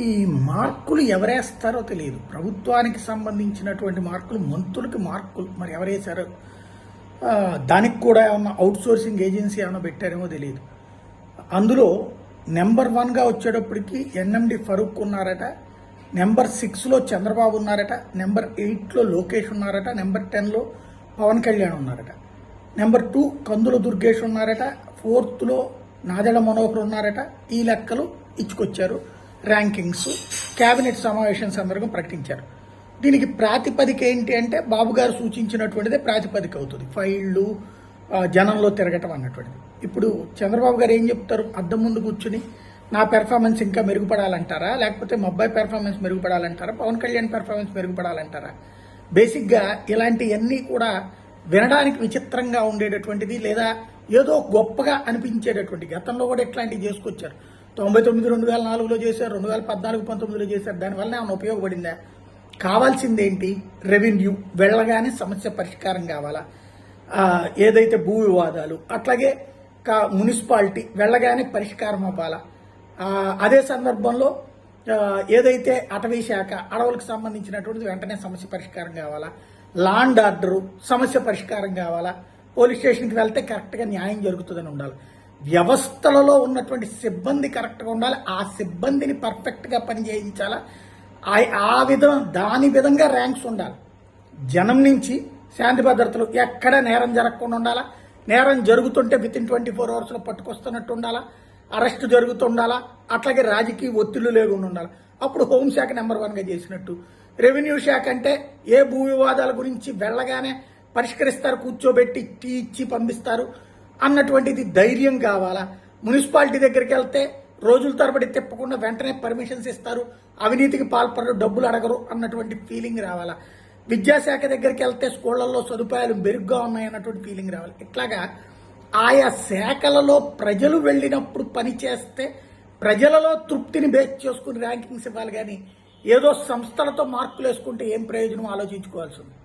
ఈ మార్కులు ఎవరేస్తారో తెలియదు. ప్రభుత్వానికి సంబంధించినటువంటి మార్కులు, మంత్రులకి మార్కులు మరి ఎవరేశారో, దానికి కూడా ఏమన్నా అవుట్ సోర్సింగ్ ఏజెన్సీ ఏమైనా పెట్టారేమో తెలియదు. అందులో నెంబర్ 1గా వచ్చేటప్పటికి ఎన్ఎండి ఫరూక్ ఉన్నారట, నెంబర్ 6లో చంద్రబాబు ఉన్నారట, నెంబర్ 8లో లోకేష్ ఉన్నారట, నెంబర్ 10లో పవన్ కళ్యాణ్ ఉన్నారట, నెంబర్ 2 కందుల దుర్గేష్ ఉన్నారట, 4థ్లో నాదెళ్ల మనోహర్ ఉన్నారట. ఈ లెక్కలు ఇచ్చుకొచ్చారు. ర్యాంకింగ్స్ కేబినెట్ సమావేశం సందర్భంగా ప్రకటించారు. దీనికి ప్రాతిపదిక ఏంటి అంటే బాబు గారు సూచించినటువంటిదే ప్రాతిపదిక అవుతుంది. ఫైళ్ళు జనంలో తిరగటం అన్నటువంటిది. ఇప్పుడు చంద్రబాబు గారు ఏం చెప్తారు? అద్దం ముందు కూర్చుని నా పెర్ఫార్మెన్స్ ఇంకా మెరుగుపడాలంటారా, లేకపోతే మా అబ్బాయి పెర్ఫార్మెన్స్ మెరుగుపడాలంటారా, పవన్ కళ్యాణ్ పెర్ఫార్మెన్స్ మెరుగుపడాలంటారా? బేసిక్గా ఇలాంటివన్నీ కూడా వినడానికి విచిత్రంగా ఉండేటటువంటిది, లేదా ఏదో గొప్పగా అనిపించేటటువంటి. గతంలో కూడా ఇట్లాంటివి చేసుకొచ్చారు. 99 2004లో చేశారు, 2014 19లో చేశారు. దానివల్ల ఏమైనా ఉపయోగపడిందా? కావాల్సిందేంటి? రెవెన్యూ వెళ్ళగానే సమస్య పరిష్కారం కావాలా, ఏదైతే భూ వివాదాలు, అట్లాగే మున్సిపాలిటీ వెళ్ళగానే పరిష్కారం అవ్వాలా. అదే సందర్భంలో ఏదైతే అటవీ శాఖ, అడవులకు సంబంధించినటువంటిది వెంటనే సమస్య పరిష్కారం కావాలా, లా అండ్ ఆర్డరు సమస్య పరిష్కారం కావాలా, పోలీస్ స్టేషన్కి వెళ్తే కరెక్ట్గా న్యాయం జరుగుతుందని ఉండాలి. వ్యవస్థలలో ఉన్నటువంటి సిబ్బంది కరెక్ట్గా ఉండాలి. ఆ సిబ్బందిని పర్ఫెక్ట్గా పనిచేయించాలా. దాని విధంగా ర్యాంక్స్ ఉండాలి. జనం నుంచి శాంతి భద్రతలు ఎక్కడ నేరం జరగకుండా ఉండాలా, నేరం జరుగుతుంటే వితిన్ 24 అవర్స్లో పట్టుకొస్తున్నట్టు ఉండాలా, అరెస్టు జరుగుతుండాలా, అట్లాగే రాజకీయ ఒత్తిళ్లు లేకుండా ఉండాలి. అప్పుడు హోంశాఖ నెంబర్ 1గా చేసినట్టు. రెవెన్యూ శాఖ అంటే ఏ భూ వివాదాల గురించి వెళ్ళగానే పరిష్కరిస్తారు, కూర్చోబెట్టి టీ ఇచ్చి పంపిస్తారు అన్నటువంటిది ధైర్యం కావాలా. మున్సిపాలిటీ దగ్గరికి వెళ్తే రోజుల తరబడి తిప్పకుండా వెంటనే పర్మిషన్స్ ఇస్తారు, అవినీతికి పాల్పడరు, డబ్బులు అడగరు అన్నటువంటి ఫీలింగ్ రావాలా. విద్యాశాఖ దగ్గరికి వెళ్తే స్కూళ్లలో సదుపాయాలు మెరుగ్గా ఉన్నాయన్నటువంటి ఫీలింగ్ రావాలి. ఇట్లాగా ఆయా శాఖలలో ప్రజలు వెళ్ళినప్పుడు పనిచేస్తే ప్రజలలో తృప్తిని బేస్ చేసుకుని ర్యాంకింగ్స్ ఇవ్వాలి. కానీ ఏదో సంస్థలతో మార్కులు వేసుకుంటే ఏం ప్రయోజనం ఆలోచించుకోవాల్సి ఉంది.